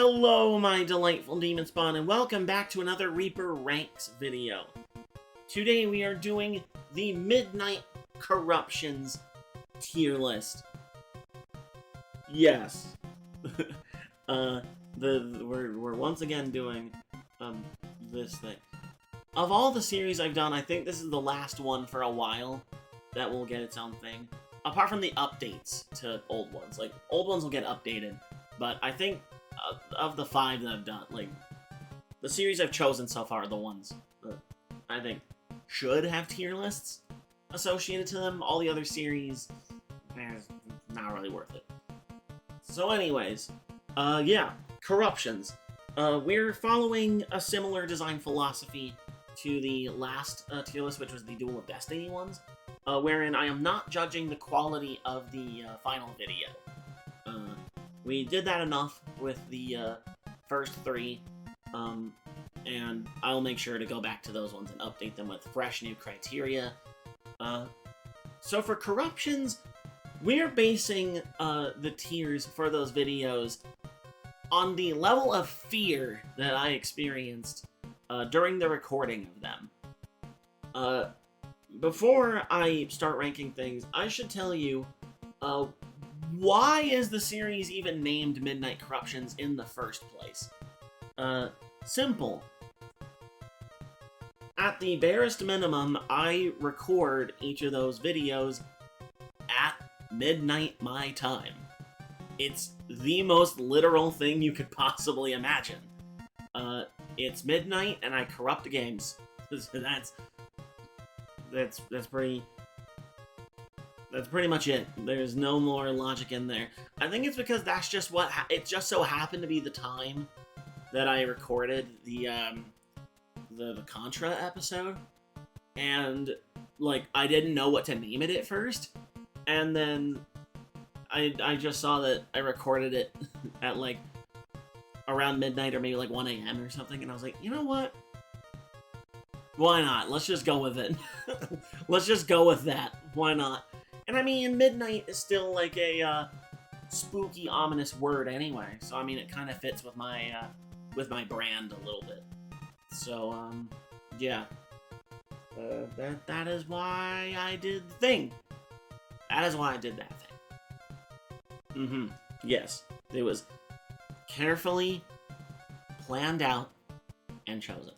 Hello, my delightful demon spawn, and welcome back to another Reaper Ranks video. Today we are doing the Midnight Corruptions tier list. Yes. We're once again doing this thing. Of all the series I've done, I think this is the last one for a while that will get its own thing. Apart from the updates to old ones. Like, old ones will get updated, but I think of the 5 that I've done, like, the series I've chosen so far are the ones that I think should have tier lists associated to them. All the other series, not really worth it. So anyways, yeah, Corruptions. We're following a similar design philosophy to the last tier list, which was the Duel of Destiny ones, wherein I am not judging the quality of the final video. We did that enough with the first 3, and I'll make sure to go back to those ones and update them with fresh new criteria. So for Corruptions, we're basing the tiers for those videos on the level of fear that I experienced during the recording of them. Before I start ranking things, I should tell you, why is the series even named Midnight Corruptions in the first place? Simple. At the barest minimum, I record each of those videos at midnight my time. It's the most literal thing you could possibly imagine. It's midnight and I corrupt games. That's pretty much it. There's no more logic in there. I think it's because that's just what it just so happened to be the time that I recorded the Contra episode, and like I didn't know what to name it at first, and then I just saw that I recorded it at like around midnight or maybe like 1 a.m. or something, and I was like, you know what? Why not? Let's just go with it. Let's just go with that. Why not? And I mean, midnight is still like a spooky, ominous word anyway. So I mean, it kind of fits with my brand a little bit. So yeah, that is why I did the thing. That is why I did that thing. Yes, it was carefully planned out and chosen.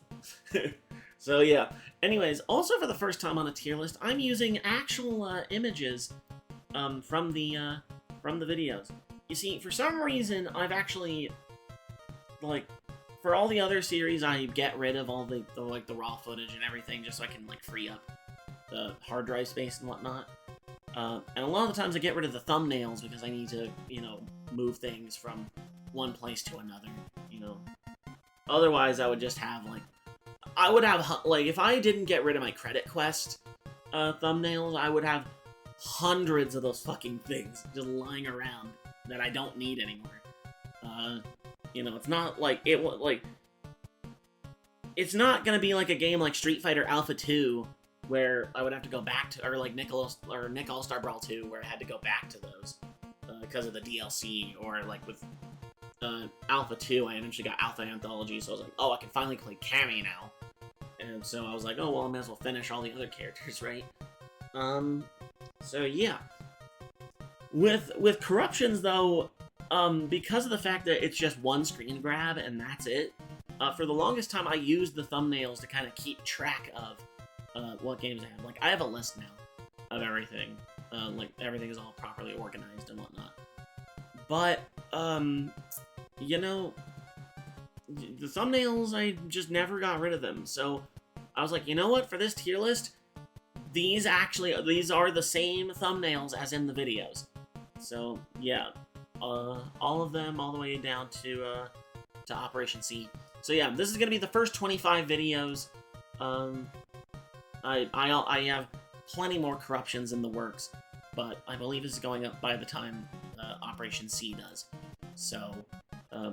So yeah. Anyways, also for the first time on a tier list, I'm using actual images from the videos. You see, for some reason, I've actually, like, for all the other series, I get rid of all the raw footage and everything just so I can like free up the hard drive space and whatnot. And a lot of the times I get rid of the thumbnails because I need to, move things from one place to another. Otherwise, I would just have if I didn't get rid of my Credit Quest thumbnails, I would have hundreds of those fucking things just lying around that I don't need anymore. It's not like it's not gonna be like a game like Street Fighter Alpha 2 where I would have to go back to, or like Nick All-Star Brawl 2 where I had to go back to those because of the DLC, or like with Alpha 2, I eventually got Alpha Anthology, so I was like, oh, I can finally play Cammy now. And so I was like, oh, well, I might as well finish all the other characters, right? So yeah. With Corruptions, though, because of the fact that it's just one screen grab and that's it, for the longest time I used the thumbnails to kind of keep track of what games I have. Like, I have a list now of everything. Like, everything is all properly organized and whatnot. But, the thumbnails, I just never got rid of them. So I was like, you know what? For this tier list, these are the same thumbnails as in the videos. So yeah, all of them, all the way down to Operation C. So yeah, this is gonna be the first 25 videos. I have plenty more Corruptions in the works, but I believe this is going up by the time Operation C does. So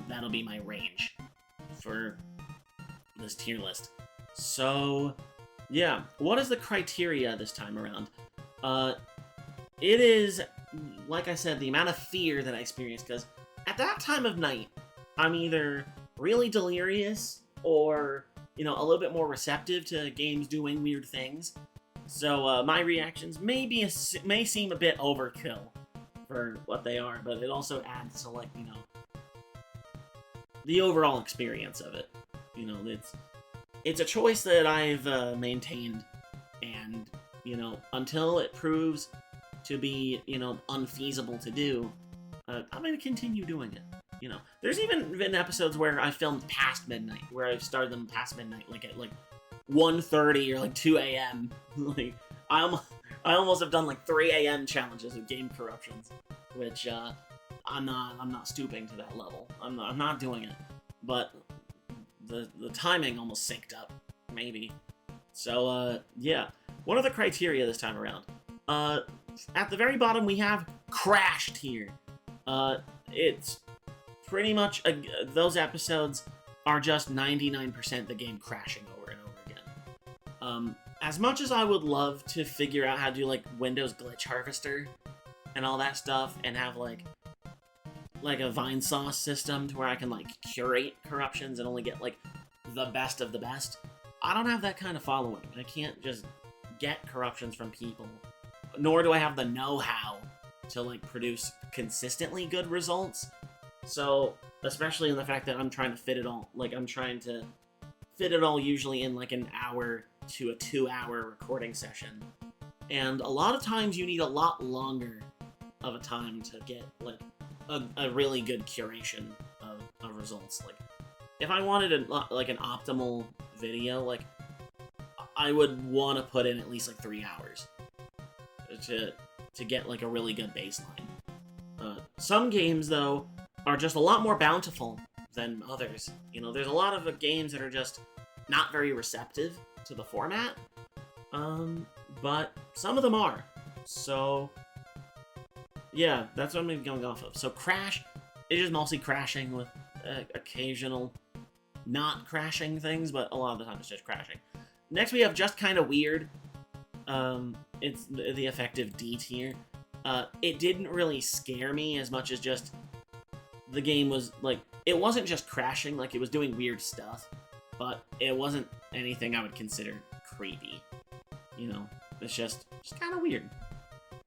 that'll be my range for this tier list. So yeah, what is the criteria this time around? It is, like I said, the amount of fear that I experienced, because at that time of night, I'm either really delirious or, you know, a little bit more receptive to games doing weird things. So my reactions may seem a bit overkill for what they are, but it also adds to, like, you know, the overall experience of it. You know, it's a choice that I've maintained, and, you know, until it proves to be, you know, unfeasible to do, I'm going to continue doing it. You know, there's even been episodes where I filmed past midnight, where I've started them past midnight, like at like 1:30 or like 2 a.m. Like I almost have done like 3 a.m. challenges with game corruptions, which I'm not stooping to that level. I'm not doing it. But the timing almost synced up, maybe. So yeah, one of the criteria this time around. At the very bottom we have crashed here. It's pretty much those episodes are just 99% the game crashing over and over again. As much as I would love to figure out how to do like Windows Glitch Harvester and all that stuff, and have like a Vinesauce system to where I can like curate corruptions and only get like the best of the best, I don't have that kind of following. I can't just get corruptions from people, nor do I have the know-how to like produce consistently good results. So, especially in the fact that I'm trying to fit it all, like I'm trying to fit it all usually in like an hour to a 2-hour recording session. And a lot of times you need a lot longer of a time to get like a really good curation of results. Like, if I wanted like an optimal video, like I would want to put in at least like 3 hours to get like a really good baseline. Some games though are just a lot more bountiful than others. You know, there's a lot of games that are just not very receptive to the format, but some of them are. So yeah, that's what I'm going off of. So Crash is just mostly crashing with occasional not crashing things, but a lot of the time it's just crashing. Next we have Just Kinda Weird. It's the effective D tier. It didn't really scare me as much as just the game was like, it wasn't just crashing, like it was doing weird stuff, but it wasn't anything I would consider creepy. You know, it's just kind of weird.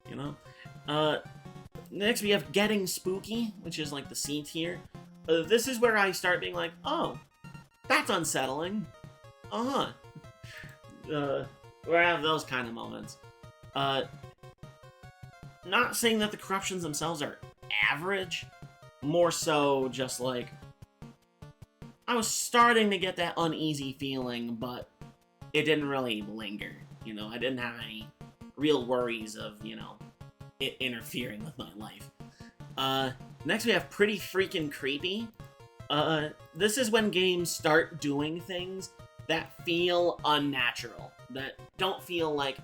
You know. Next we have Getting Spooky, which is like the C tier. This is where I start being like, oh, that's unsettling. Where I have those kind of moments. Not saying that the corruptions themselves are average, more so just like, I was starting to get that uneasy feeling, but it didn't really linger. You know, I didn't have any real worries of, you know, it interfering with my life. Next we have Pretty Freaking Creepy. This is when games start doing things that feel unnatural, that don't feel like,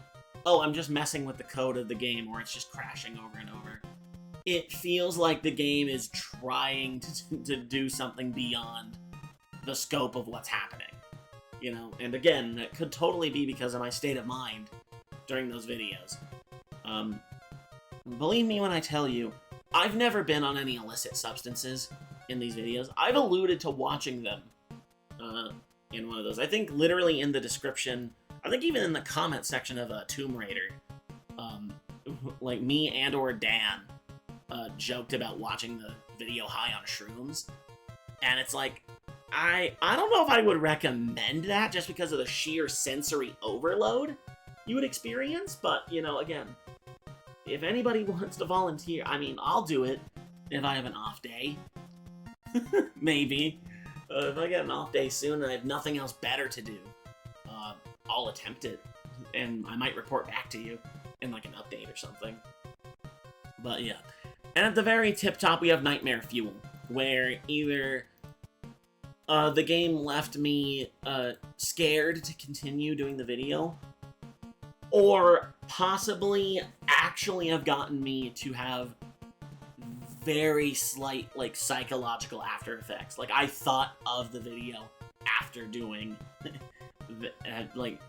oh, I'm just messing with the code of the game, or it's just crashing over and over. It feels like the game is trying to do something beyond the scope of what's happening. You know, and again, that could totally be because of my state of mind during those videos. Believe me when I tell you, I've never been on any illicit substances in these videos. I've alluded to watching them in one of those. I think literally in the description, I think even in the comment section of Tomb Raider, like me and or Dan joked about watching the video high on shrooms, and it's like, I don't know if I would recommend that just because of the sheer sensory overload you would experience, but, you know, again, if anybody wants to volunteer, I mean, I'll do it if I have an off day. Maybe. If I get an off day soon and I have nothing else better to do, I'll attempt it, and I might report back to you in like an update or something. But yeah. And at the very tip top, we have Nightmare Fuel, where either the game left me scared to continue doing the video, or possibly actually have gotten me to have very slight, like, psychological after effects. Like, I thought of the video after doing like,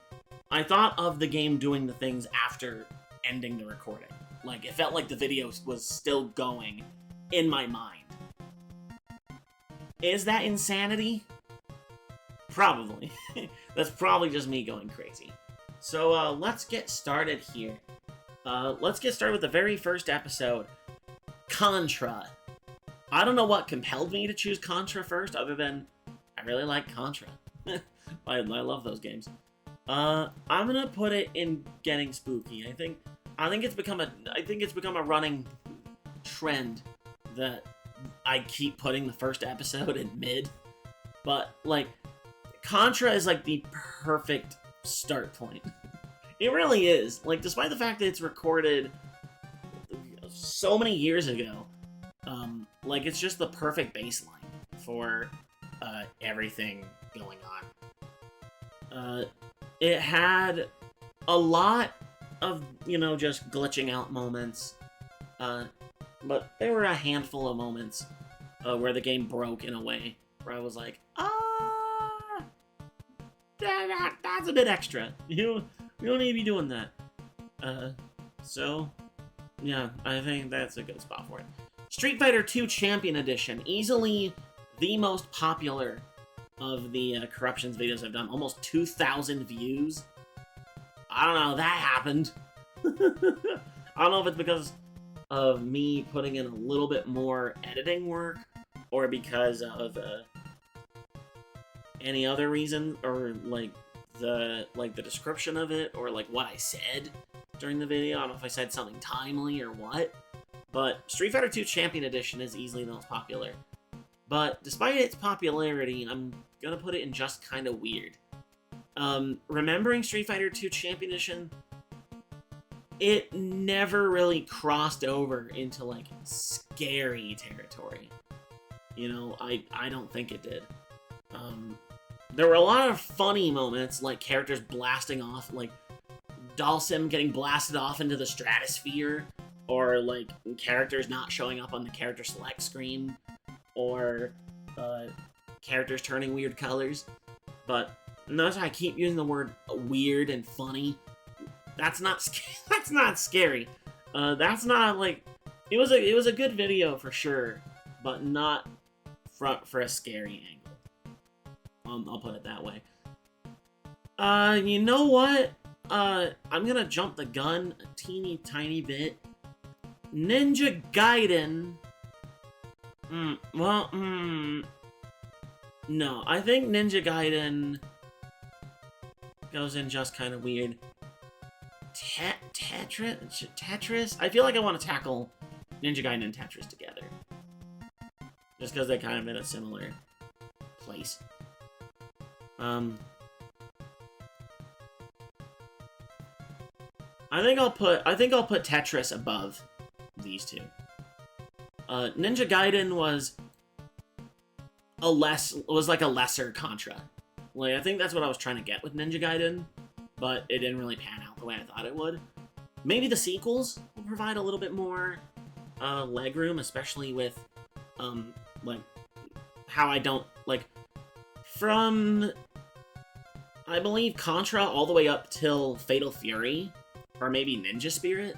I thought of the game doing the things after ending the recording. Like, it felt like the video was still going in my mind. Is that insanity? Probably. That's probably just me going crazy. So, let's get started here. Let's get started with the very first episode, Contra. I don't know what compelled me to choose Contra first, other than I really like Contra. I love those games. I'm gonna put it in Getting Spooky. I think it's become a running trend that I keep putting the first episode in mid. But like, Contra is like the perfect start point. It really is. Like, despite the fact that it's recorded so many years ago, like, it's just the perfect baseline for everything going on. It had a lot of, just glitching out moments, but there were a handful of moments where the game broke in a way where I was like, that's a bit extra. You don't need to be doing that. So, yeah, I think that's a good spot for it. Street Fighter 2 Champion Edition, easily the most popular of the Corruptions videos I've done. Almost 2,000 views. I don't know, that happened. I don't know if it's because of me putting in a little bit more editing work, or because of any other reason, or like the description of it, or like what I said during the video. I don't know if I said something timely or what, but Street Fighter 2 Champion Edition is easily the most popular. But despite its popularity, I'm gonna put it in just kind of weird. Remembering Street Fighter 2 Champion Edition, it never really crossed over into like scary territory. I don't think it did. There were a lot of funny moments, like characters blasting off, like Dhalsim getting blasted off into the stratosphere, or like characters not showing up on the character select screen, or characters turning weird colors. But notice I keep using the word weird and funny. That's not that's not scary. That's not like it was a good video for sure, but not for a scary angle. I'll put it that way. You know what? I'm gonna jump the gun a teeny tiny bit. Ninja Gaiden. No, I think Ninja Gaiden goes in just kind of weird. Tetris? I feel like I want to tackle Ninja Gaiden and Tetris together. Just because they kind of in a similar place. I think I'll put Tetris above these two. Ninja Gaiden was like a lesser Contra. Like, I think that's what I was trying to get with Ninja Gaiden, but it didn't really pan out the way I thought it would. Maybe the sequels will provide a little bit more leg room, especially with like how I don't like from I believe Contra all the way up till Fatal Fury, or maybe Ninja Spirit.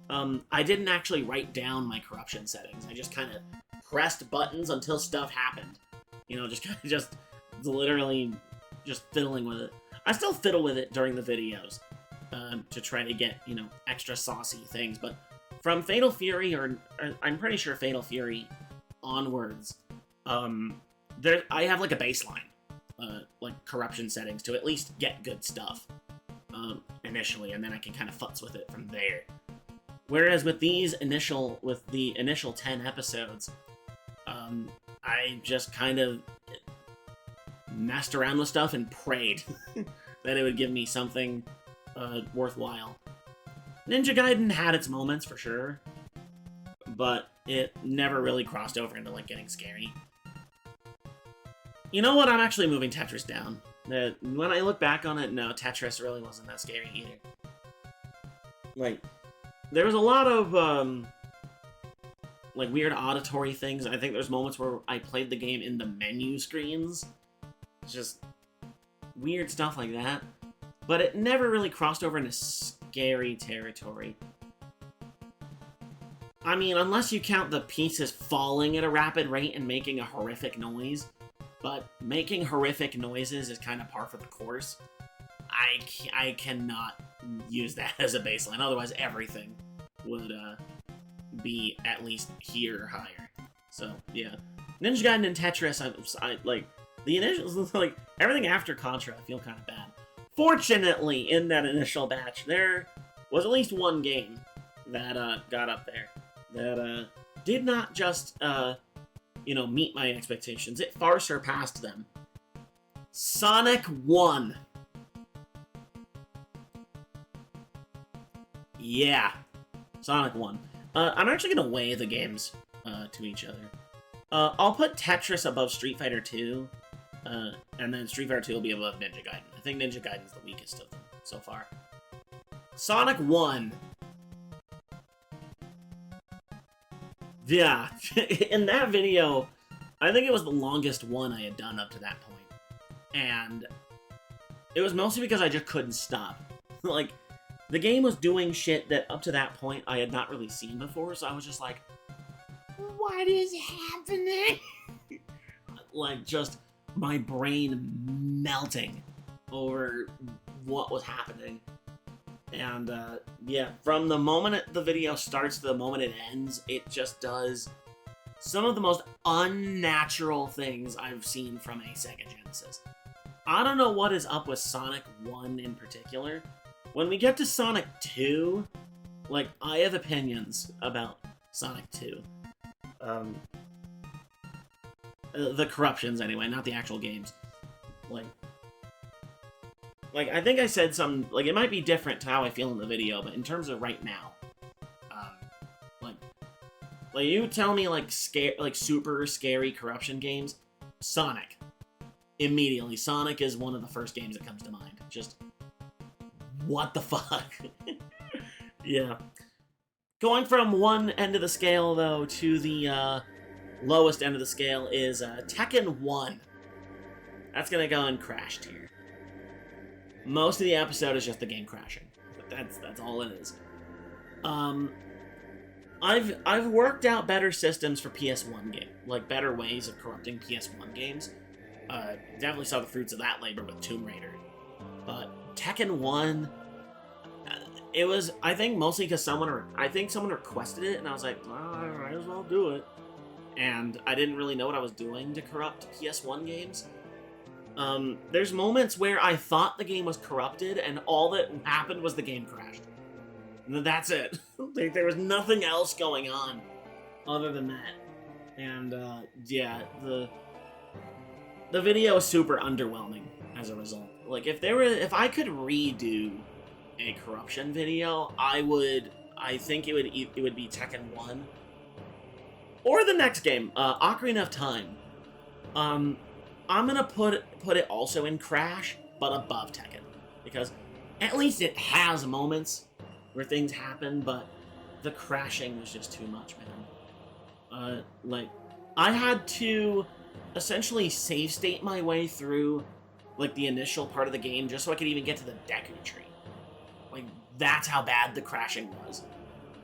I didn't actually write down my corruption settings. I just kind of pressed buttons until stuff happened. Just literally just fiddling with it. I still fiddle with it during the videos to try to get, extra saucy things. But from Fatal Fury, or I'm pretty sure Fatal Fury onwards, I have like a baseline, like corruption settings to at least get good stuff initially, and then I can kind of futz with it from there. Whereas with the initial 10 episodes, I just kind of messed around with stuff and prayed that it would give me something worthwhile. Ninja Gaiden had its moments for sure, but it never really crossed over into like getting scary. You know what? I'm actually moving Tetris down. When I look back on it, no, Tetris really wasn't that scary either. Like, there was a lot of like weird auditory things. I think there's moments where I played the game in the menu screens. Just weird stuff like that. But it never really crossed over into scary territory. I mean, unless you count the pieces falling at a rapid rate and making a horrific noise, but making horrific noises is kind of par for the course. I cannot use that as a baseline, otherwise everything would be at least here or higher. So, yeah. Ninja Gaiden and Tetris, I like, the initials, like, everything after Contra, I feel kind of bad. Fortunately, in that initial batch, there was at least one game that got up there that did not just, meet my expectations. It far surpassed them. Sonic 1. Yeah. Sonic 1. I'm actually going to weigh the games to each other. I'll put Tetris above Street Fighter 2, and then Street Fighter 2 will be above Ninja Gaiden. I think Ninja Gaiden's the weakest of them so far. Sonic 1. Yeah, in that video, I think it was the longest one I had done up to that point. And it was mostly because I just couldn't stop. Like, the game was doing shit that up to that point I had not really seen before, so I was just like, what is happening? Like, just my brain melting over what was happening. And, yeah, from the moment the video starts to the moment it ends, it just does some of the most unnatural things I've seen from a Sega Genesis. I don't know what is up with Sonic 1 in particular. When we get to Sonic 2, like, I have opinions about Sonic 2. The corruptions, anyway, not the actual games. Like, I think I said some, like, it might be different to how I feel in the video, but in terms of right now, like you tell me, like, super scary corruption games, Sonic. Immediately, Sonic is one of the first games that comes to mind. Just, what the fuck? Yeah. Going from one end of the scale, though, to the, lowest end of the scale is, Tekken 1. That's gonna go in Crash tier. Most of the episode is just the game crashing. But that's all it is. I've worked out better systems for PS1 game, like better ways of corrupting PS1 games. Definitely saw the fruits of that labor with Tomb Raider. But Tekken 1, it was, I think, mostly because someone requested it, and I was like, well, I might as well do it. And I didn't really know what I was doing to corrupt PS1 games. There's moments where I thought the game was corrupted, and all that happened was the game crashed. And that's it. Like, there was nothing else going on other than that. And, yeah, the video is super underwhelming as a result. Like, if I could redo a corruption video, I think it would be Tekken 1. Or the next game, Ocarina of Time. I'm gonna put it also in Crash, but above Tekken. Because at least it has moments where things happen, but the crashing was just too much, man. Like, I had to essentially save state my way through, like, the initial part of the game just so I could even get to the Deku Tree. Like, that's how bad the crashing was.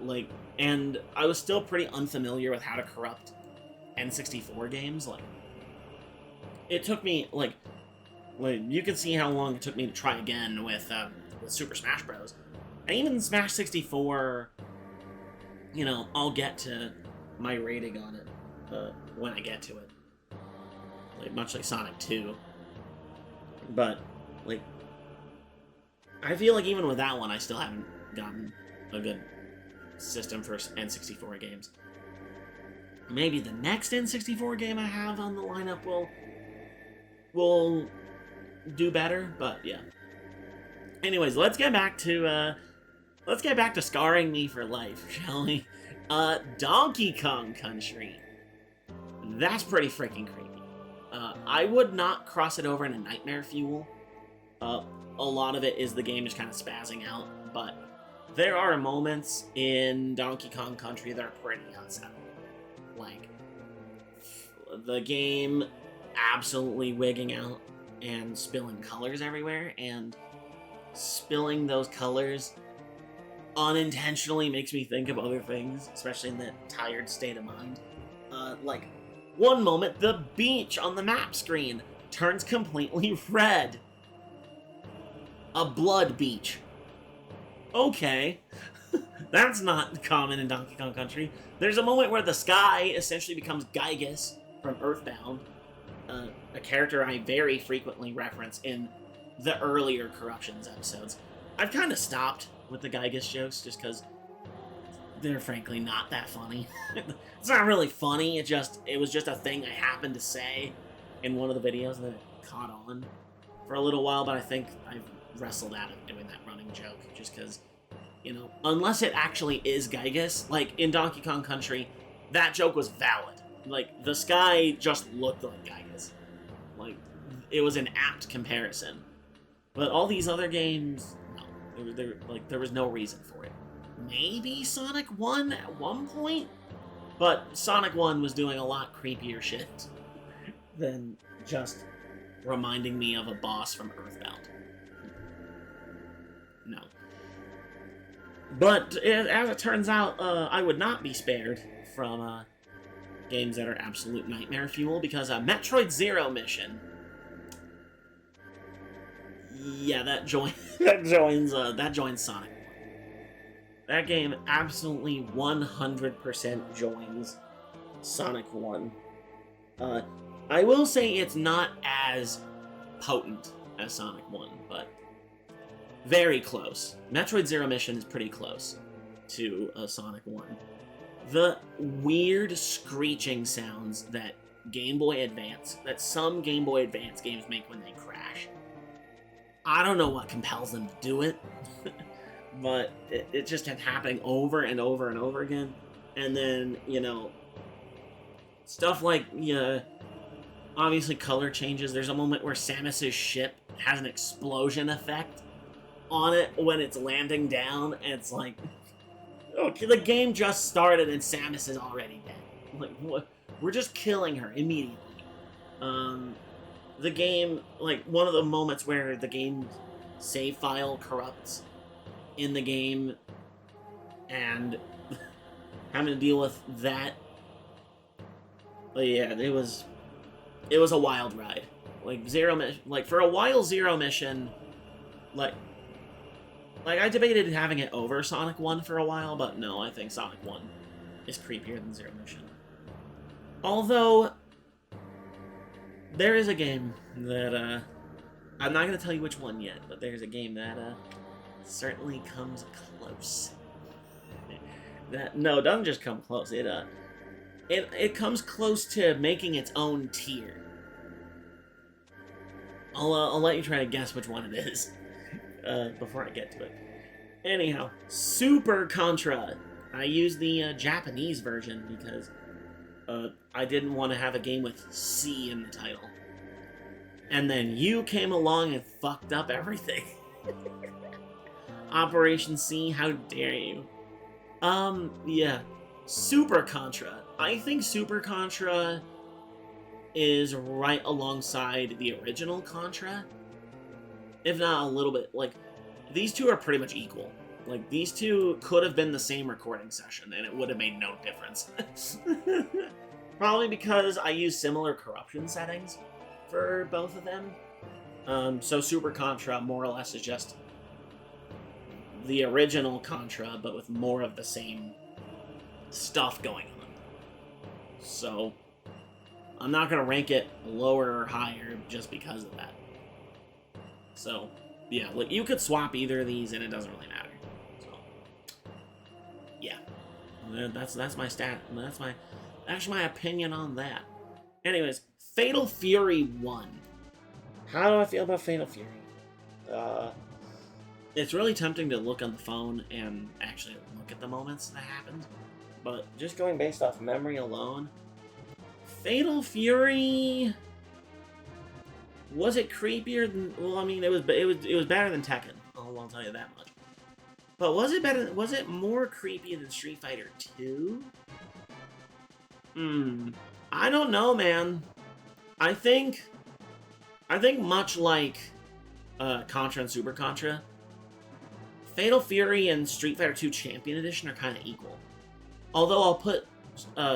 Like, and I was still pretty unfamiliar with how to corrupt N64 games. Like, it took me, like you can see how long it took me to try again with Super Smash Bros. And even Smash 64, I'll get to my rating on it when I get to it. Like, much like Sonic 2. But, like, I feel like even with that one, I still haven't gotten a good system for N64 games. Maybe the next N64 game I have on the lineup will do better, but yeah. Anyways, let's get back to scarring me for life, shall we? Donkey Kong Country. That's pretty freaking creepy. I would not cross it over in a Nightmare Fuel. A lot of it is the game just kind of spazzing out, but there are moments in Donkey Kong Country that are pretty unsettling. Like, the game absolutely wigging out and spilling colors everywhere, and spilling those colors unintentionally makes me think of other things, especially in that tired state of mind. Like, one moment, the beach on the map screen turns completely red. A blood beach. Okay. That's not common in Donkey Kong Country. There's a moment where the sky essentially becomes Gygus from Earthbound, a character I very frequently reference in the earlier Corruptions episodes. I've kind of stopped with the Gygus jokes just because they're frankly not that funny. It's not really funny, it was just a thing I happened to say in one of the videos that caught on for a little while, but I think I've wrestled out of doing that running joke just because, you know, unless it actually is Gygus, like in Donkey Kong Country, that joke was valid. Like, the sky just looked like Gygus. Like, it was an apt comparison. But all these other games, no. There was no reason for it. Maybe Sonic 1 at one point? But Sonic 1 was doing a lot creepier shit than just reminding me of a boss from Earthbound. No. But as it turns out, I would not be spared from games that are absolute nightmare fuel, because Metroid Zero Mission, yeah, that joins Sonic 1. That game absolutely 100% joins Sonic 1. I will say it's not as potent as Sonic 1, but very close. Metroid Zero Mission is pretty close to Sonic 1. The weird screeching sounds that some Game Boy Advance games make when they crash. I don't know what compels them to do it, but it just kept happening over and over and over again. And then, you know, stuff like, obviously color changes. There's a moment where Samus's ship has an explosion effect on it when it's landing down, and it's like, okay, the game just started and Samus is already dead. Like, what? We're just killing her immediately. The game, like, one of the moments where the game save file corrupts in the game, and having to deal with that. But yeah, it was a wild ride. Like, for a while, Zero Mission, like I debated having it over Sonic 1 for a while, but no, I think Sonic 1 is creepier than Zero Mission. Although, there is a game that, I'm not going to tell you which one yet, but there's a game that, certainly comes close. No, it doesn't just come close, it comes close to making its own tier. I'll let you try to guess which one it is. Before I get to it. Anyhow, Super Contra. I used the Japanese version because I didn't want to have a game with C in the title. And then you came along and fucked up everything. Operation C, how dare you? Yeah. Super Contra. I think Super Contra is right alongside the original Contra. If not a little bit, like, these two are pretty much equal. Like, these two could have been the same recording session, and it would have made no difference. Probably because I use similar corruption settings for both of them. So Super Contra, more or less, is just the original Contra, but with more of the same stuff going on. So, I'm not going to rank it lower or higher just because of that. So, yeah, look, you could swap either of these and it doesn't really matter. So, yeah. That's my stat. That's my opinion on that. Anyways, Fatal Fury 1. How do I feel about Fatal Fury? It's really tempting to look on the phone and actually look at the moments that happened. But just going based off memory alone, Fatal Fury... Was it creepier than... Well, I mean, it was better than Tekken. I'll tell you that much. But was it better... Was it more creepy than Street Fighter 2? I don't know, man. I think much like Contra and Super Contra, Fatal Fury and Street Fighter 2 Champion Edition are kind of equal. Although I'll put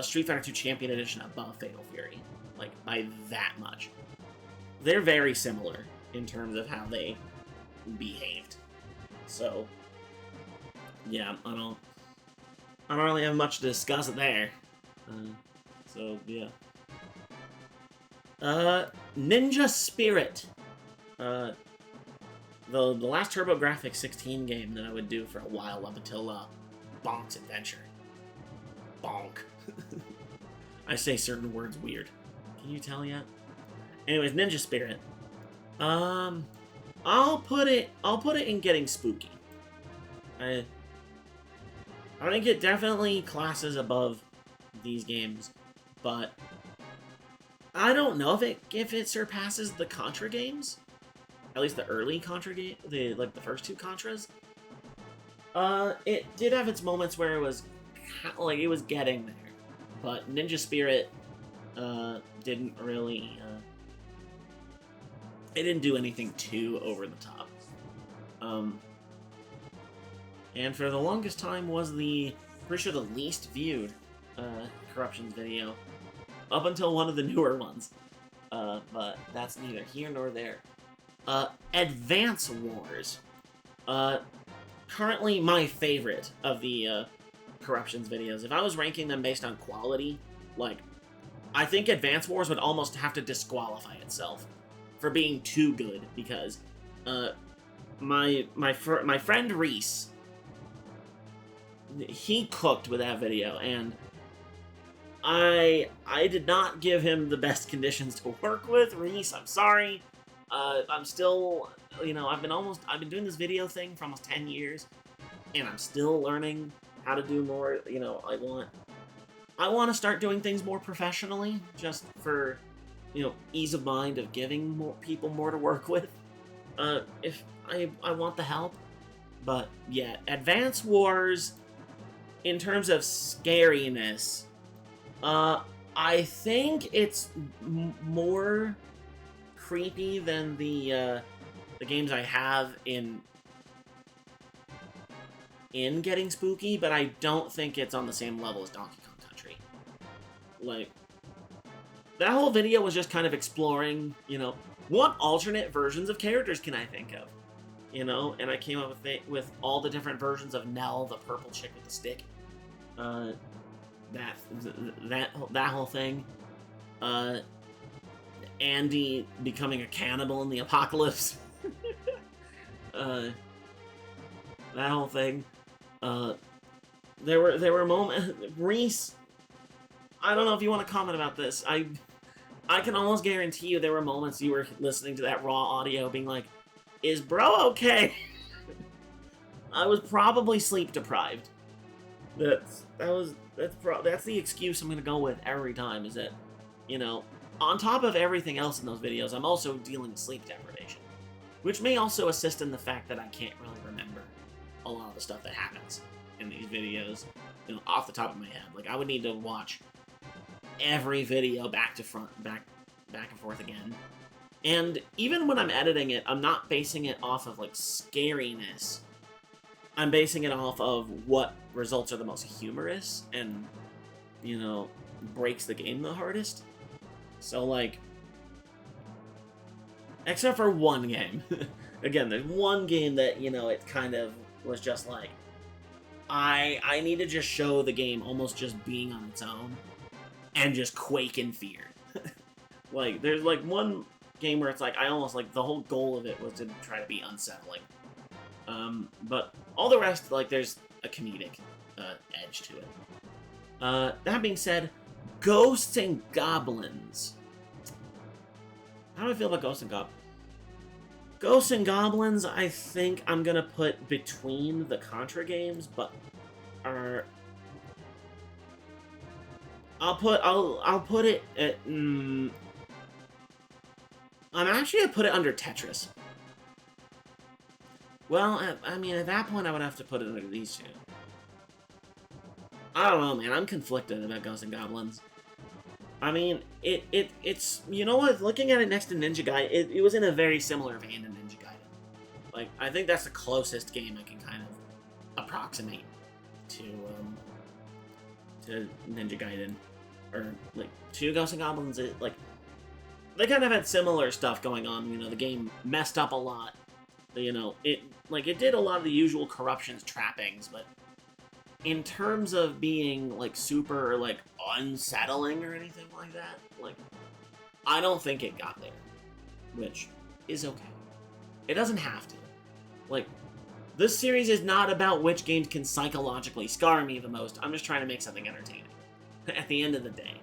Street Fighter 2 Champion Edition above Fatal Fury, like, by that much. They're very similar in terms of how they behaved. So, yeah, I don't really have much to discuss there. So, yeah. Ninja Spirit. The last TurboGrafx 16 game that I would do for a while up until Bonk's Adventure. Bonk. I say certain words weird. Can you tell yet? Anyways, Ninja Spirit. I'll put it in getting spooky. I think it definitely classes above these games, but I don't know if it surpasses the Contra games. At least the early Contra game, the first two Contras. It did have its moments where it was like it was getting there, but Ninja Spirit didn't really it didn't do anything too over the top. And for the longest time was pretty sure the least viewed Corruptions video, up until one of the newer ones. But that's neither here nor there. Advance Wars. Currently my favorite of the Corruptions videos. If I was ranking them based on quality, like, I think Advance Wars would almost have to disqualify itself for being too good, because my friend Reese, he cooked with that video, and I did not give him the best conditions to work with. Reese, I'm sorry. I'm still, I've been doing this video thing for almost 10 years, and I'm still learning how to do more. I want to start doing things more professionally, just for, ease of mind of giving more people more to work with. If I want the help. But yeah, Advance Wars, in terms of scariness, I think it's more creepy than the games I have in Getting Spooky, but I don't think it's on the same level as Donkey Kong Country. Like, that whole video was just kind of exploring, what alternate versions of characters can I think of? And I came up with all the different versions of Nell, the purple chick with the stick. That whole thing. Andy becoming a cannibal in the apocalypse. That whole thing. There were moments. Reese, I don't know if you want to comment about this. I can almost guarantee you there were moments you were listening to that raw audio being like, "Is bro okay?" I was probably sleep deprived. That's the excuse I'm gonna go with every time, is that, on top of everything else in those videos, I'm also dealing with sleep deprivation, which may also assist in the fact that I can't really remember a lot of the stuff that happens in these videos, off the top of my head. Like, I would need to watch every video back to front, back and forth again. And even when I'm editing it, I'm not basing it off of, like, scariness. I'm basing it off of what results are the most humorous and, breaks the game the hardest. So, like, except for one game. Again, there's one game that, it kind of was just like, I need to just show the game almost just being on its own and just quake in fear. Like, there's, like, one game where it's like, I almost, like, the whole goal of it was to try to be unsettling. But all the rest, like, there's a comedic edge to it. That being said, Ghosts and Goblins. How do I feel about Ghosts and Goblins? Ghosts and Goblins, I think I'm gonna put between the Contra games, but I'll put it at. I'm actually gonna put it under Tetris. Well, I mean, at that point, I would have to put it under these two. I don't know, man. I'm conflicted about Ghosts and Goblins. I mean, it's, what? Looking at it next to Ninja Gaiden, it was in a very similar vein to Ninja Gaiden. Like, I think that's the closest game I can kind of approximate to Ninja Gaiden, or like to Ghosts and Goblins. Like they kind of had similar stuff going on. You know, the game messed up a lot. You know, it did a lot of the usual corruptions trappings, but in terms of being like super like unsettling or anything like that, like I don't think it got there, which is okay. It doesn't have to. Like, this series is not about which games can psychologically scar me the most. I'm just trying to make something entertaining. At the end of the day.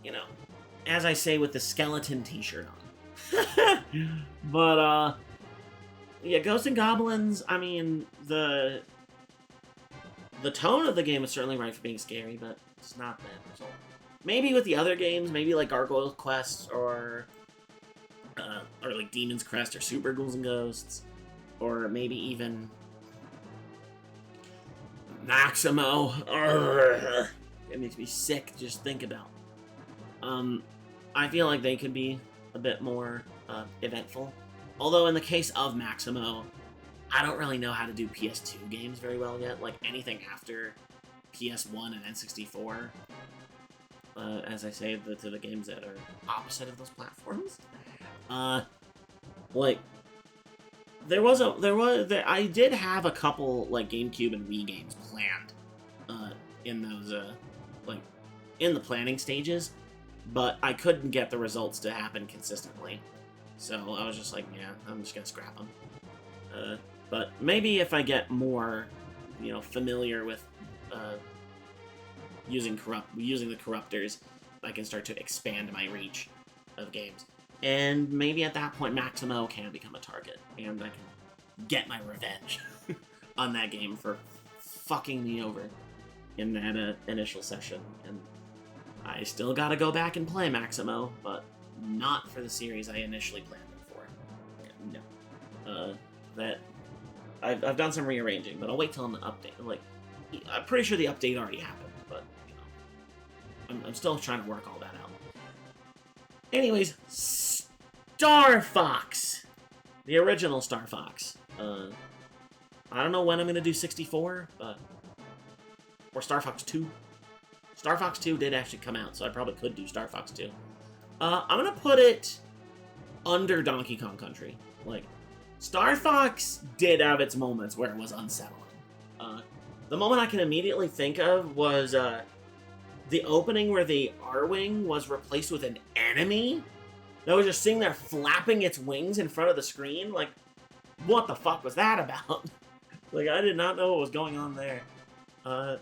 You know, as I say with the skeleton t-shirt on. But, yeah, Ghosts and Goblins, I mean, the tone of the game is certainly right for being scary, but it's not that result. Maybe with the other games, maybe like Gargoyle Quest or like Demon's Crest or Super Ghouls and Ghosts, or maybe even Maximo. Urgh. It makes me sick to just think about. I feel like they could be a bit more eventful. Although in the case of Maximo, I don't really know how to do PS2 games very well yet. Like anything after PS1 and N64. As I say, to the games that are opposite of those platforms. Like, I did have a couple, like, GameCube and Wii games planned, in those, like, in the planning stages, but I couldn't get the results to happen consistently. So I was just like, yeah, I'm just gonna scrap them. But maybe if I get more, you know, familiar with, using the corruptors, I can start to expand my reach of games. And maybe at that point, Maximo can become a target, and I can get my revenge on that game for fucking me over in that initial session. And I still gotta go back and play Maximo, but not for the series I initially planned it for. No. I've done some rearranging, but I'll wait till an update. Like, I'm pretty sure the update already happened, but, you know, I'm still trying to work all that out. Anyways, Star Fox! The original Star Fox. I don't know when I'm gonna do 64, but... Or Star Fox 2. Star Fox 2 did actually come out, so I probably could do Star Fox 2. I'm gonna put it under Donkey Kong Country. Like, Star Fox did have its moments where it was unsettling. The moment I can immediately think of was, the opening where the R-Wing was replaced with an enemy that was just sitting there flapping its wings in front of the screen. Like, what the fuck was that about? Like, I did not know what was going on there. The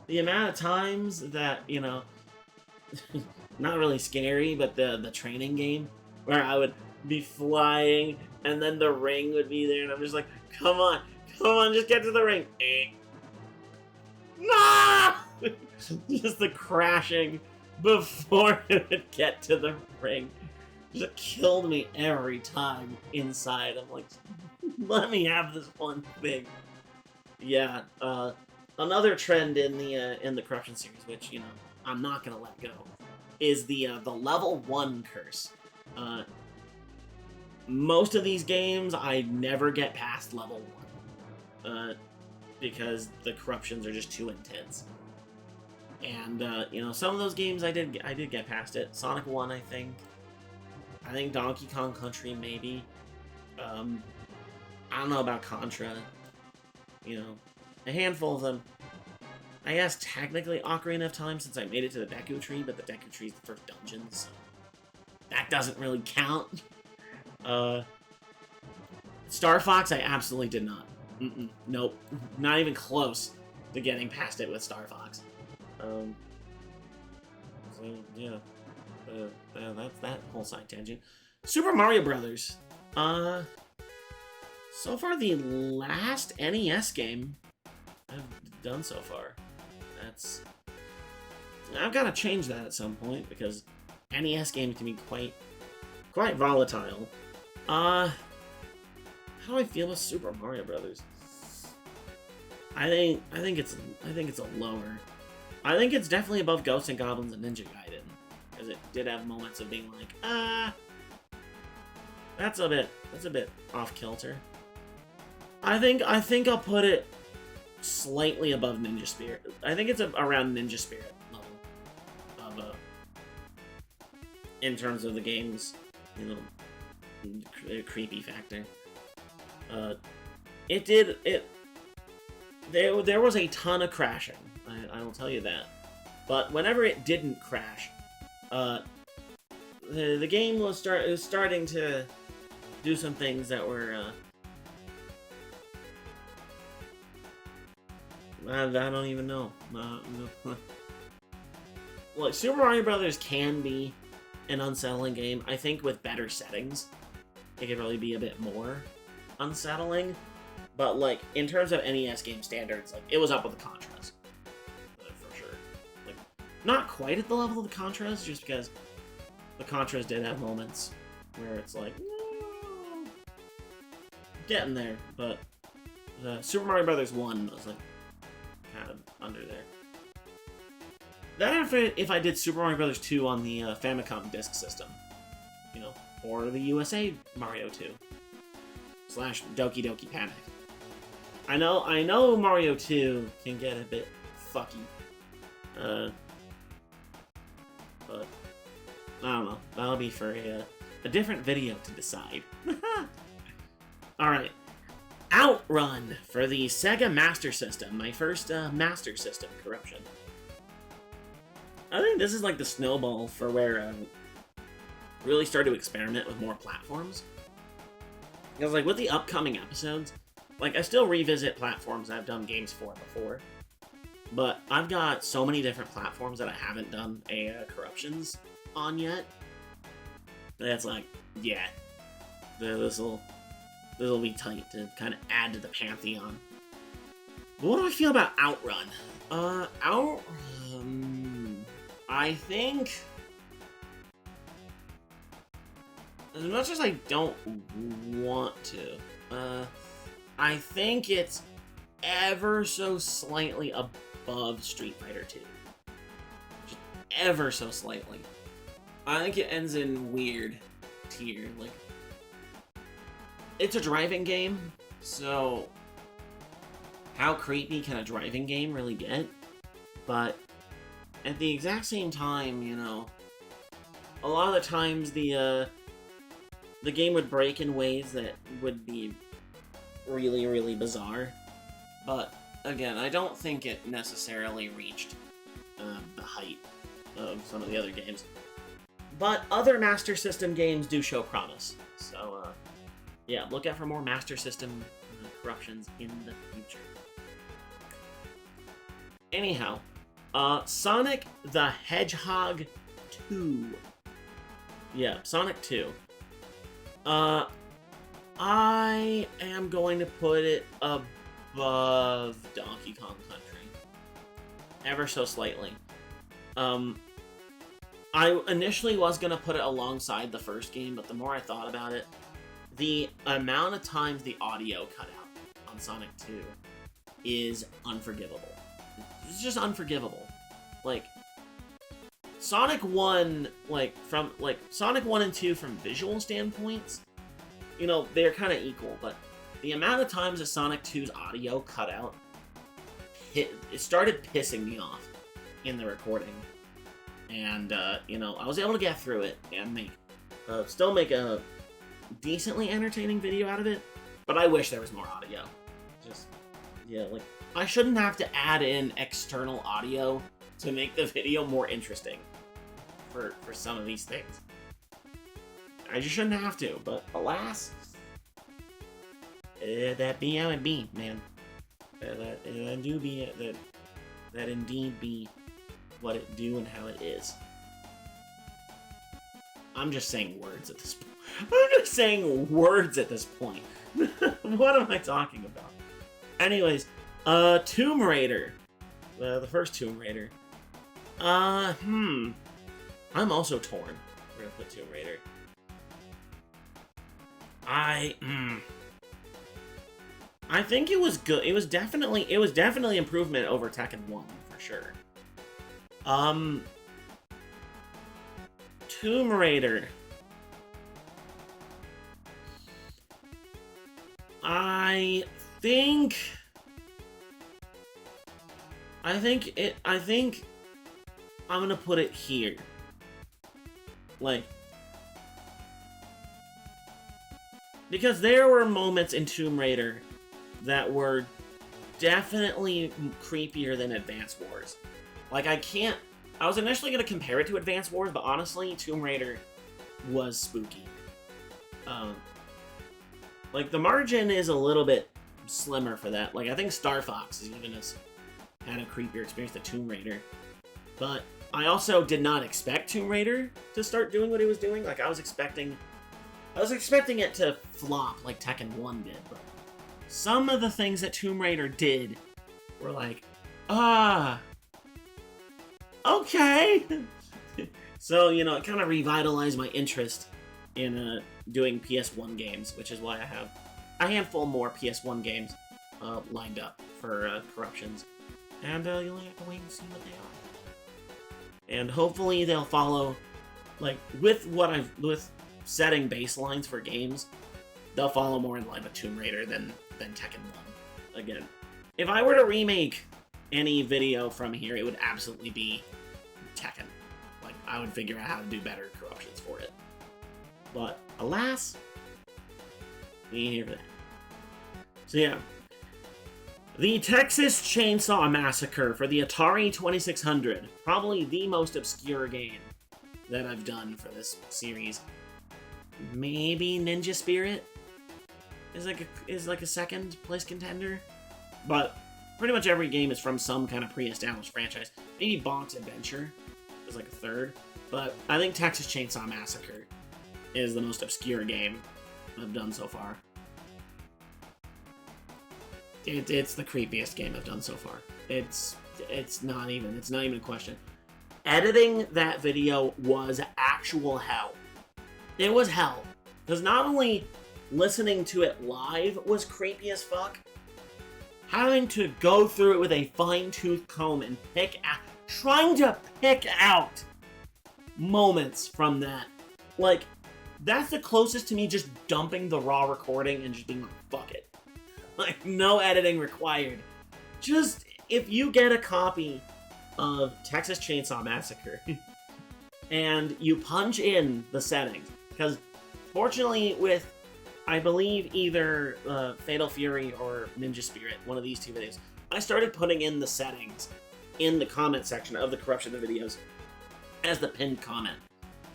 amount of times that, you know, not really scary, but the training game, where I would be flying, and then the ring would be there, and I'm just like, come on, just get to the ring. No! Just the crashing before it would get to the ring. Just killed me every time inside. I'm like, let me have this one thing. Yeah, another trend in the Corruption series, which, you know, I'm not gonna let go, is the level 1 curse. Most of these games, I never get past level 1. Because the corruptions are just too intense. And, you know, some of those games I did get past it. Sonic 1, I think Donkey Kong Country, maybe. I don't know about Contra. You know, a handful of them. I guess technically Ocarina of Time, since I made it to the Deku Tree, but the Deku Tree is the first dungeon, so that doesn't really count. Star Fox, I absolutely did not. Nope. Not even close to getting past it with Star Fox. So, yeah. That's that whole side tangent. Super Mario Brothers. So far the last NES game I've done so far. I've got to change that at some point, because NES games can be quite volatile. How do I feel with Super Mario Brothers? I think it's a lower. I think it's definitely above Ghosts and Goblins and Ninja Gaiden, because it did have moments of being like, that's a bit off kilter. I think I'll put it slightly above Ninja Spirit. I think it's around Ninja Spirit level of in terms of the game's, you know, creepy factor. There was a ton of crashing. I will tell you that. But whenever it didn't crash, the game was starting to do some things that were I don't even know. Look, Super Mario Brothers can be an unsettling game. I think with better settings, it could really be a bit more unsettling. But like in terms of NES game standards, like it was up with the Contras, for sure. Like not quite at the level of the Contras, just because the Contras did have moments where it's like getting there. But Super Mario Brothers 1 was like kind of under there. That if I did Super Mario Brothers 2 on the Famicom Disk System, you know, or the USA Mario 2 / Doki Doki Panic. I know Mario 2 can get a bit fucky, but I don't know. That'll be for a different video to decide. All right. Outrun for the Sega Master System, my first Master System corruption. I think this is like the snowball for where really started to experiment with more platforms. Because like with the upcoming episodes, like I still revisit platforms I've done games for before, but I've got so many different platforms that I haven't done corruptions on yet. That's like, yeah, this'll be tight to kind of add to the pantheon. But what do I feel about Outrun? I think, as much as I don't want to, I think it's ever so slightly above Street Fighter 2. Just ever so slightly. I think it ends in weird tier. Like, it's a driving game, so how creepy can a driving game really get? But at the exact same time, you know, a lot of the times the game would break in ways that would be really, really bizarre. But again, I don't think it necessarily reached the height of some of the other games. But other Master System games do show promise. So, yeah, look out for more Master System corruptions in the future. Anyhow, Sonic the Hedgehog 2. Yeah, Sonic 2. I am going to put it above Donkey Kong Country. Ever so slightly. I initially was going to put it alongside the first game, but the more I thought about it, the amount of times the audio cut out on Sonic 2 is unforgivable. It's just unforgivable. Like, Sonic 1, Sonic 1 and 2 from visual standpoints, you know, they're kind of equal, but the amount of times that Sonic 2's audio cut out, it started pissing me off in the recording. And, you know, I was able to get through it and still make a decently entertaining video out of it, but I wish there was more audio. Just, yeah, like, I shouldn't have to add in external audio to make the video more interesting for some of these things. I just shouldn't have to, but alas, that be how it be, man. That indeed be what it do and how it is. I'm just saying words at this point. I'm just saying words at this point. What am I talking about? Anyways, Tomb Raider. The first Tomb Raider. I'm also torn. We're gonna put Tomb Raider. I think it was good. It was definitely improvement over Tekken 1 for sure. Tomb Raider. I think... I think I'm gonna put it here. Like... Because there were moments in Tomb Raider that were definitely creepier than Advance Wars. Like, I was initially going to compare it to Advance Wars, but honestly, Tomb Raider was spooky. Like, the margin is a little bit slimmer for that. Like, I think Star Fox is even had a creepier experience than Tomb Raider. But I also did not expect Tomb Raider to start doing what it was doing. Like, I was expecting it to flop like Tekken 1 did, but some of the things that Tomb Raider did were like, okay. So, you know, it kind of revitalized my interest in doing PS1 games, which is why I have a handful more PS1 games lined up for Corruptions. And you'll only have to wait and see what they are. And hopefully they'll follow, like, with setting baselines for games, they'll follow more in line with Tomb Raider than Tekken 1. Again, if I were to remake any video from here, it would absolutely be Tekken. Like, I would figure out how to do better corruptions for it. But, alas, we ain't here for that. So yeah. The Texas Chainsaw Massacre for the Atari 2600. Probably the most obscure game that I've done for this series. Maybe Ninja Spirit is like a second place contender, but pretty much every game is from some kind of pre-established franchise. Maybe Bonk's Adventure is like a third, but I think Texas Chainsaw Massacre is the most obscure game I've done so far. It's the creepiest game I've done so far. It's not even a question. Editing that video was actual hell. It was hell. Because not only listening to it live was creepy as fuck, having to go through it with a fine-tooth comb and trying to pick out moments from that. Like, that's the closest to me just dumping the raw recording and just being like, fuck it. Like, no editing required. Just, if you get a copy of Texas Chainsaw Massacre and you punch in the settings, because fortunately with, I believe, either Fatal Fury or Ninja Spirit, one of these two videos, I started putting in the settings in the comment section of the Corruption videos as the pinned comment.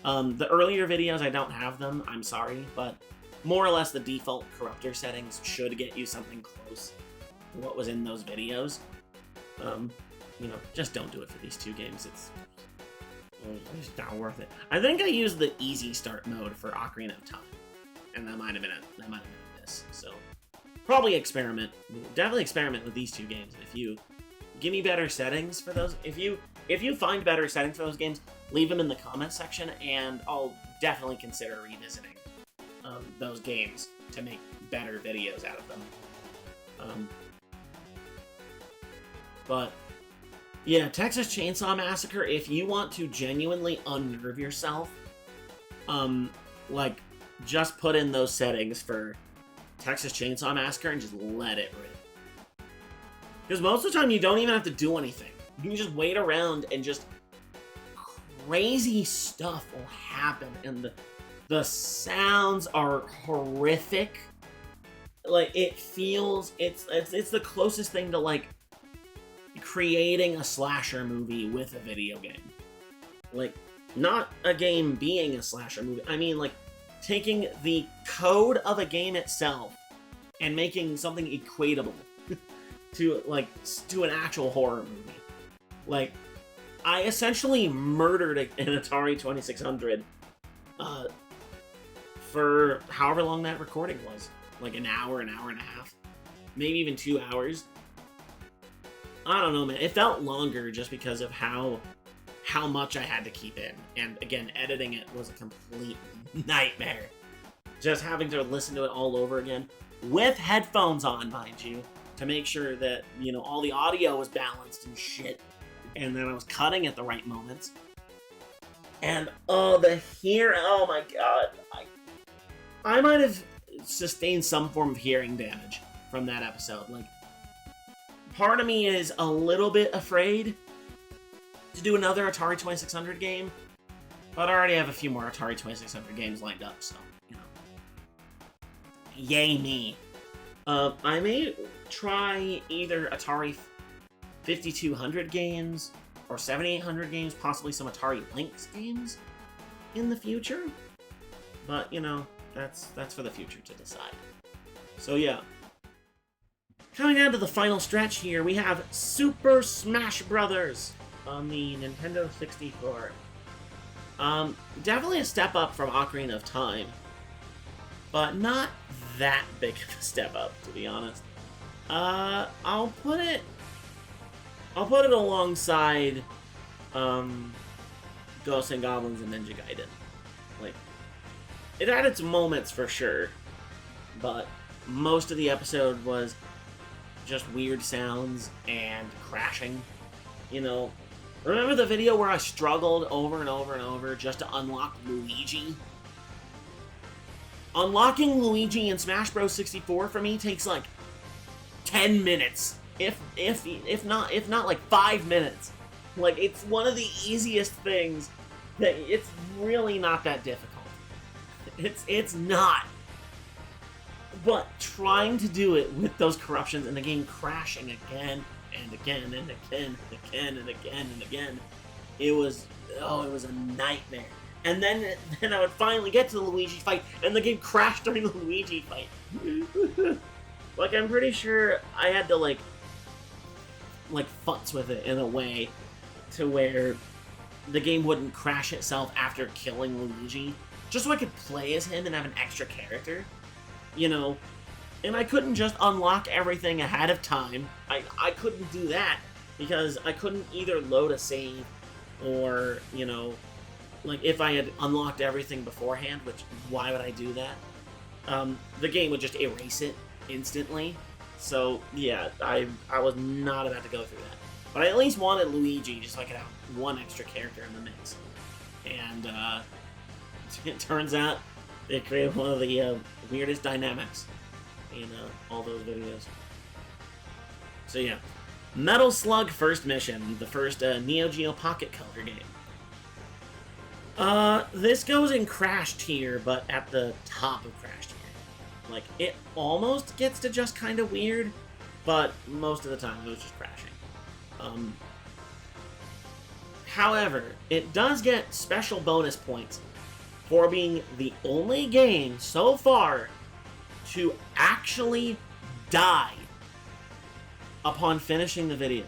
The earlier videos, I don't have them, I'm sorry, but more or less the default Corruptor settings should get you something close to what was in those videos. You know, just don't do it for these two games. It's not worth it. I think I used the easy start mode for Ocarina of Time, and that might have been this. So probably definitely experiment with these two games. If you give me better settings for those, if you find better settings for those games, leave them in the comment section, and I'll definitely consider revisiting those games to make better videos out of them. But yeah, Texas Chainsaw Massacre, if you want to genuinely unnerve yourself, like, just put in those settings for Texas Chainsaw Massacre and just let it rip. Because most of the time you don't even have to do anything. You can just wait around and just crazy stuff will happen, and the sounds are horrific. Like, it feels, it's the closest thing to, like, creating a slasher movie with a video game. Like, not a game being a slasher movie. I mean, like, taking the code of a game itself and making something equatable to an actual horror movie. Like, I essentially murdered an Atari 2600 for however long that recording was. Like an hour and a half. Maybe even 2 hours. I don't know, man. It felt longer just because of how much I had to keep in. And again, editing it was a complete nightmare. Just having to listen to it all over again, with headphones on, mind you, to make sure that, you know, all the audio was balanced and shit, and then I was cutting at the right moments. And, oh my god. I might have sustained some form of hearing damage from that episode. Like, part of me is a little bit afraid to do another Atari 2600 game, but I already have a few more Atari 2600 games lined up, so, you know. Yay me. I may try either Atari 5200 games or 7800 games, possibly some Atari Lynx games in the future. But, you know, that's for the future to decide. So yeah. Coming down to the final stretch here, we have Super Smash Bros. On the Nintendo 64. Definitely a step up from Ocarina of Time, but not that big of a step up, to be honest. I'll put it alongside Ghosts and Goblins and Ninja Gaiden. Like, it had its moments for sure, but most of the episode was just weird sounds and crashing. You know, remember the video where I struggled over and over and over just to unlock Luigi? Unlocking Luigi in Smash Bros. 64 for me takes like 10 minutes, if not like 5 minutes. Like, it's one of the easiest things that it's really not that difficult. It's not. But trying to do it with those corruptions and the game crashing again and again and again and again and again and again, it was a nightmare. And then I would finally get to the Luigi fight, and the game crashed during the Luigi fight. Like, I'm pretty sure I had to like futz with it in a way to where the game wouldn't crash itself after killing Luigi, just so I could play as him and have an extra character, you know. And I couldn't just unlock everything ahead of time. I couldn't do that because I couldn't either load a save or, you know, like if I had unlocked everything beforehand, which why would I do that? The game would just erase it instantly. So yeah, I was not about to go through that. But I at least wanted Luigi just so I could have one extra character in the mix. And it turns out they created one of the weirdest dynamics in all those videos. So yeah, Metal Slug First Mission, the first Neo Geo Pocket Color game. This goes in Crash tier, but at the top of Crash tier. Like, it almost gets to just kind of weird, but most of the time it was just crashing. However, it does get special bonus points for being the only game so far to actually die upon finishing the video.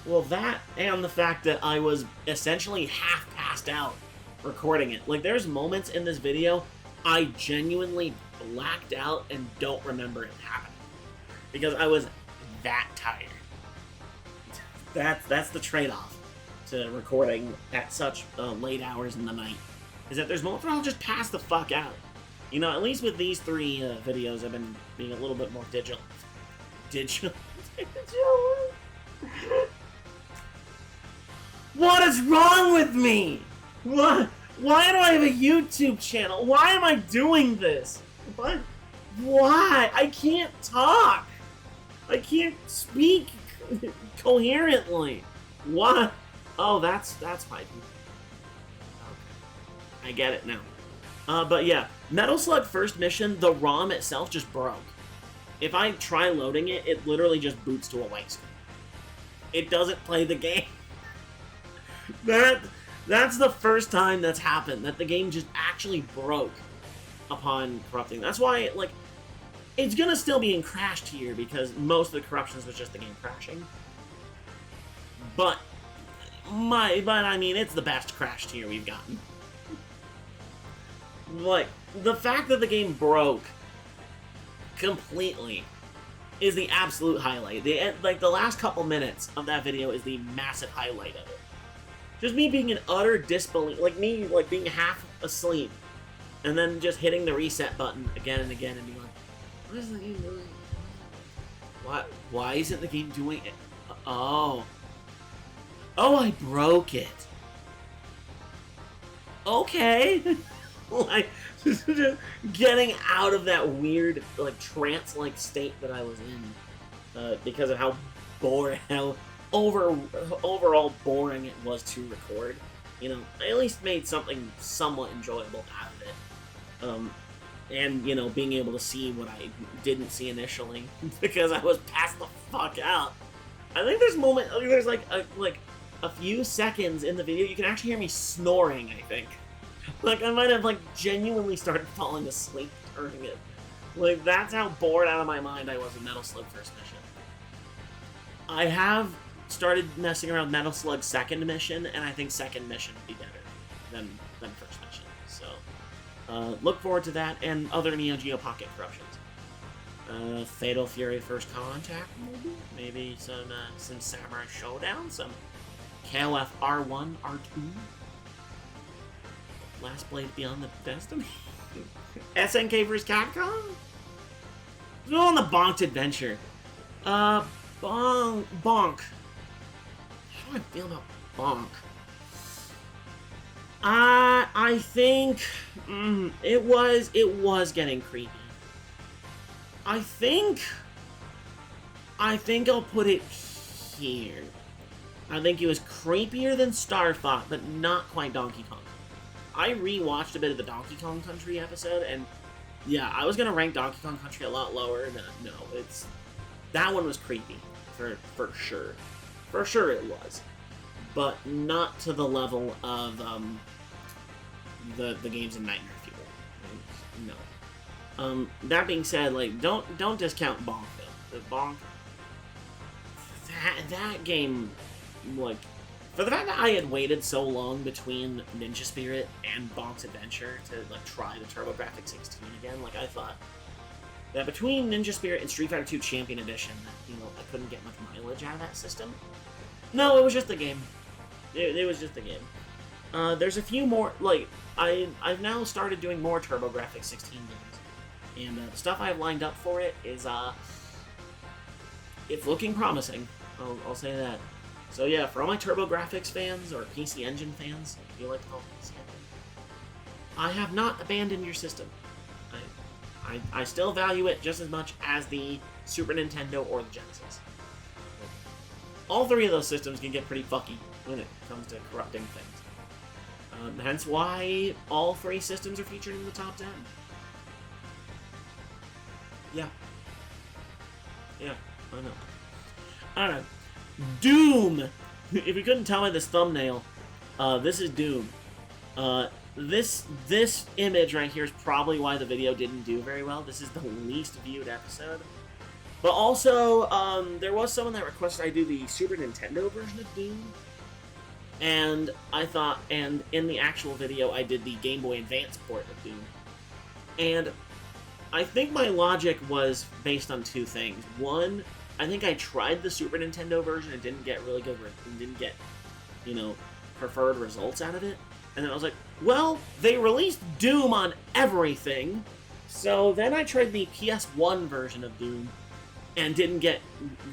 Well, that and the fact that I was essentially half passed out recording it. Like, there's moments in this video I genuinely blacked out and don't remember it happening because I was that tired. That's the trade-off to recording at such late hours in the night, is that there's moments where I'll just pass the fuck out. You know, at least with these three videos, I've been being a little bit more digital. What is wrong with me? What? Why do I have a YouTube channel? Why am I doing this? What? Why? I can't talk. I can't speak coherently. What? Oh, that's why. Okay. I get it now. But yeah, Metal Slug First Mission, the ROM itself just broke. If I try loading it, it literally just boots to a white screen. It doesn't play the game. That's the first time that's happened, that the game just actually broke upon corrupting. That's why, like, it's gonna still be in Crash tier because most of the corruptions was just the game crashing. But I mean, it's the best Crash tier we've gotten. Like, the fact that the game broke completely is the absolute highlight. The last couple minutes of that video is the massive highlight of it. Just me being in utter disbelief, like me, like being half asleep, and then just hitting the reset button again and again and being like, what is the game doing? Why isn't the game doing it? Oh, I broke it. Okay. like, just getting out of that weird, like, trance-like state that I was in, because of how boring, how overall boring it was to record. You know, I at least made something somewhat enjoyable out of it. And, you know, being able to see what I didn't see initially, because I was passed the fuck out. I think there's like a few seconds in the video, you can actually hear me snoring, I think. Like, I might have, like, genuinely started falling asleep during it. Like, that's how bored out of my mind I was in Metal Slug First Mission. I have started messing around with Metal Slug Second Mission, and I think Second Mission would be better than First Mission. So, look forward to that and other Neo Geo Pocket Corruptions. Fatal Fury First Contact, maybe? Maybe some Samurai Showdown, some KOF R1, R2. Last Blade Beyond the Destiny. SNK vs. Capcom? Go on the Bonked Adventure. Bonk. How do I feel about Bonk? I think it was getting creepy. I think I'll put it here. I think it was creepier than Star Fox, but not quite Donkey Kong. I rewatched a bit of the Donkey Kong Country episode, and yeah, I was gonna rank Donkey Kong Country a lot lower. No, that one was creepy for sure. For sure it was, but not to the level of the games in Nightmare Fuel. No. That being said, like, don't discount Bonk though. The Bonk, that game, like, for the fact that I had waited so long between Ninja Spirit and Bonk's Adventure to, like, try the TurboGrafx 16 again, like, I thought that between Ninja Spirit and Street Fighter II Champion Edition, you know, I couldn't get much mileage out of that system. No, it was just the game. It was just the game. There's a few more, like, I've now started doing more TurboGrafx 16 games, and the stuff I have lined up for it is, it's looking promising. I'll say that. So yeah, for all my TurboGrafx fans, or PC Engine fans, if you like to call it PC Engine, I have not abandoned your system. I still value it just as much as the Super Nintendo or the Genesis. All three of those systems can get pretty fucky when it comes to corrupting things. Hence why all three systems are featured in the top 10. Yeah. Yeah, I know. I don't know. Doom! If you couldn't tell by this thumbnail, this is Doom. This image right here is probably why the video didn't do very well. This is the least viewed episode. But also, there was someone that requested I do the Super Nintendo version of Doom. And I thought, and in the actual video, I did the Game Boy Advance port of Doom. And I think my logic was based on two things. One, I think I tried the Super Nintendo version and didn't get really good, didn't get, you know, preferred results out of it. And then I was like, well, they released Doom on everything. So then I tried the PS1 version of Doom and didn't get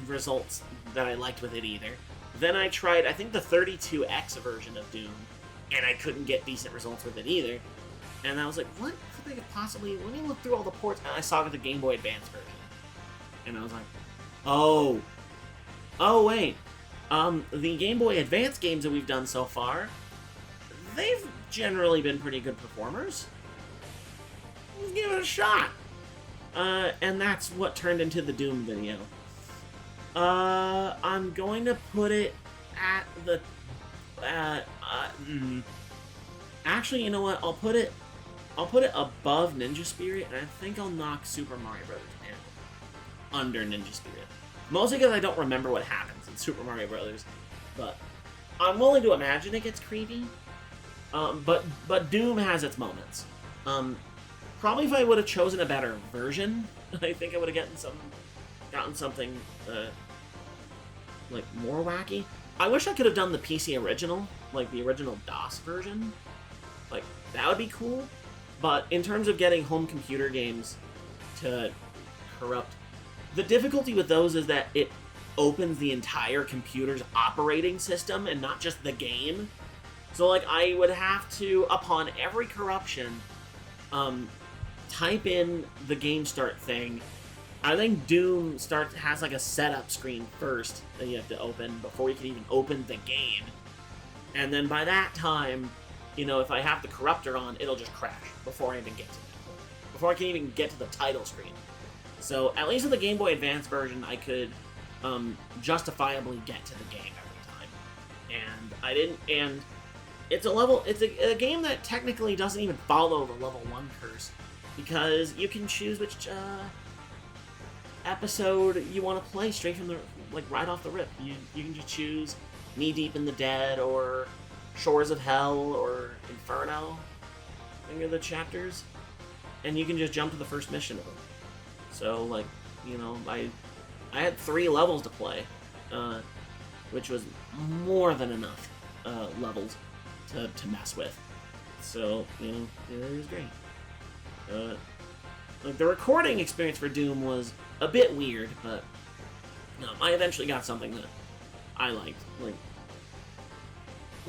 results that I liked with it either. Then I tried, I think, the 32X version of Doom, and I couldn't get decent results with it either. And I was like, what could they have possibly... Let me look through all the ports, and I saw the Game Boy Advance version. And I was like, oh, wait. The Game Boy Advance games that we've done so far, they've generally been pretty good performers. Let's give it a shot. And that's what turned into the Doom video. I'm going to put it at the, actually, you know what, I'll put it above Ninja Spirit, and I think I'll knock Super Mario Bros. Down under Ninja Spirit. Mostly because I don't remember what happens in Super Mario Bros. But I'm willing to imagine it gets creepy. But Doom has its moments. Probably if I would have chosen a better version, I think I would have gotten something, like, more wacky. I wish I could have done the PC original, like the original DOS version. Like, that would be cool. But in terms of getting home computer games to corrupt, the difficulty with those is that it opens the entire computer's operating system and not just the game. So, like, I would have to, upon every corruption, type in the game start thing. I think Doom has like a setup screen first that you have to open before you can even open the game. And then by that time, you know, if I have the corruptor on, it'll just crash before I even get to that point. Before I can even get to the title screen. So at least in the Game Boy Advance version, I could justifiably get to the game every time. And I didn't, and it's a game that technically doesn't even follow the level 1 curse, because you can choose which episode you want to play straight from the, like, right off the rip. You can just choose Knee Deep in the Dead, or Shores of Hell, or Inferno. I think are the chapters. And you can just jump to the first mission of them. So, like, you know, I had 3 levels to play, which was more than enough levels to mess with. So, you know, it was great. Like, the recording experience for Doom was a bit weird, but I eventually got something that I liked. Like,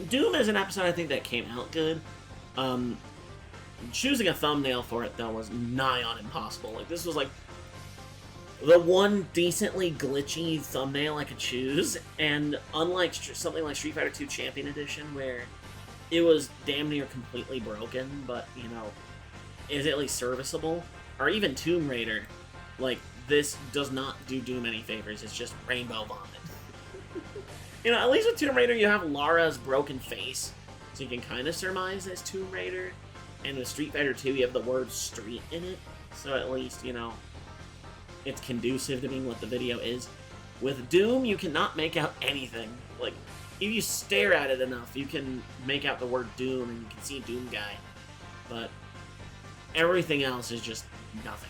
Doom is an episode I think that came out good. Choosing a thumbnail for it, though, was nigh on impossible. Like, this was like the one decently glitchy thumbnail I could choose, and unlike something like Street Fighter II Champion Edition, where it was damn near completely broken, but, you know, is at least serviceable, or even Tomb Raider, like, this does not do Doom any favors. It's just rainbow vomit. You know, at least with Tomb Raider, you have Lara's broken face, so you can kind of surmise it's Tomb Raider. And with Street Fighter 2, you have the word street in it, so at least, you know, it's conducive to being what the video is. With Doom, you cannot make out anything. Like, if you stare at it enough, you can make out the word Doom, and you can see Doom Guy. But everything else is just nothing.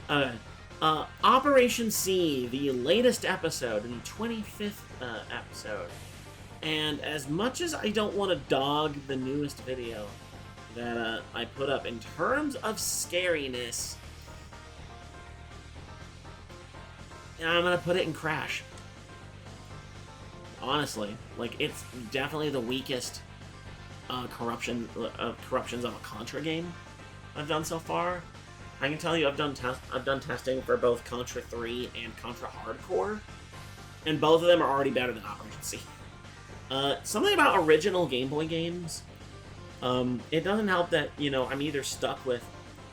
No. Operation C, the latest episode, the 25th episode. And as much as I don't want to dog the newest video that I put up, in terms of scariness, I'm going to put it in Crash. Honestly. Like, it's definitely the weakest corruptions of a Contra game I've done so far. I can tell you I've done testing for both Contra 3 and Contra Hardcore, and both of them are already better than Operation C. Something about original Game Boy games, it doesn't help that, you know, I'm either stuck with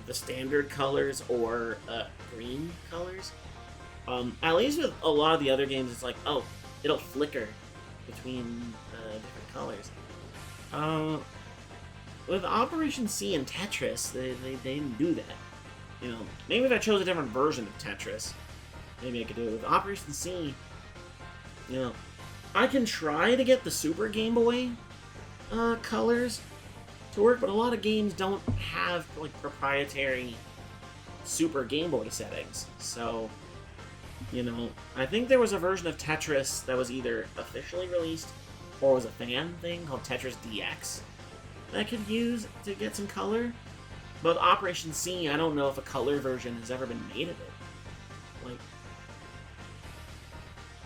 the standard colors or green colors. At least with a lot of the other games, it's like, oh, it'll flicker between different colors. With Operation C and Tetris, they didn't do that. You know, maybe if I chose a different version of Tetris, maybe I could do it. With Operation C, you know, I can try to get the Super Game Boy colors to work, but a lot of games don't have, like, proprietary Super Game Boy settings. So, you know, I think there was a version of Tetris that was either officially released or was a fan thing called Tetris DX that I could use to get some color. But Operation C, I don't know if a color version has ever been made of it. Like,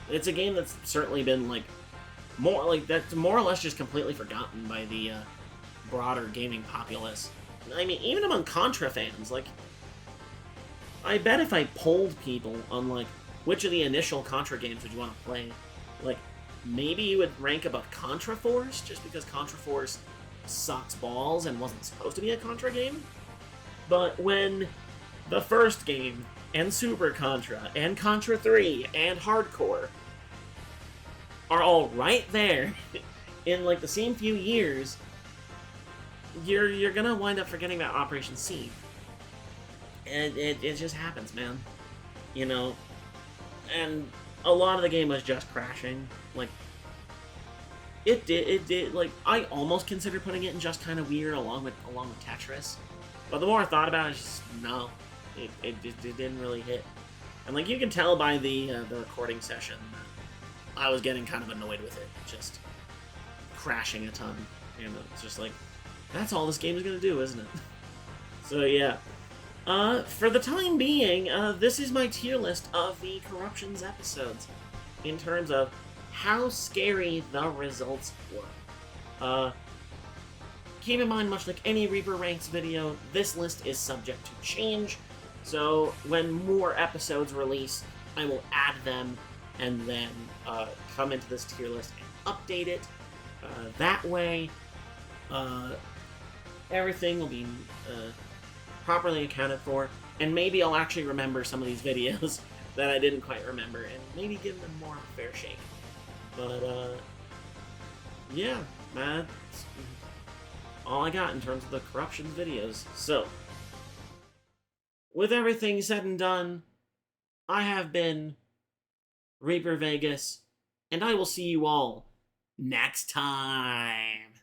it's a game that's certainly been, like, that's more or less just completely forgotten by the broader gaming populace. I mean, even among Contra fans, like, I bet if I polled people on, like, which of the initial Contra games would you want to play, like, maybe you would rank above Contra Force, just because Contra Force sucks balls and wasn't supposed to be a Contra game. But when the first game, and Super Contra, and Contra 3, and Hardcore are all right there in, like, the same few years, you're gonna wind up forgetting about Operation C. And it just happens, man. You know? And a lot of the game was just crashing. Like, it did, like, I almost considered putting it in Just Kinda Weird along with Tetris. But the more I thought about it, it's just, no. It didn't really hit. And, like, you can tell by the recording session that I was getting kind of annoyed with it. Just crashing a ton. You know, it's just like, that's all this game is going to do, isn't it? So, yeah. For the time being, this is my tier list of the Corruptions episodes in terms of how scary the results were. keep in mind, much like any Reaper Ranks video, this list is subject to change, so when more episodes release, I will add them and then come into this tier list and update it. That way, everything will be properly accounted for, and maybe I'll actually remember some of these videos that I didn't quite remember, and maybe give them more of a fair shake. But, yeah, that's all I got in terms of the Corruptions videos. So, with everything said and done, I have been Reaper Vegas, and I will see you all next time.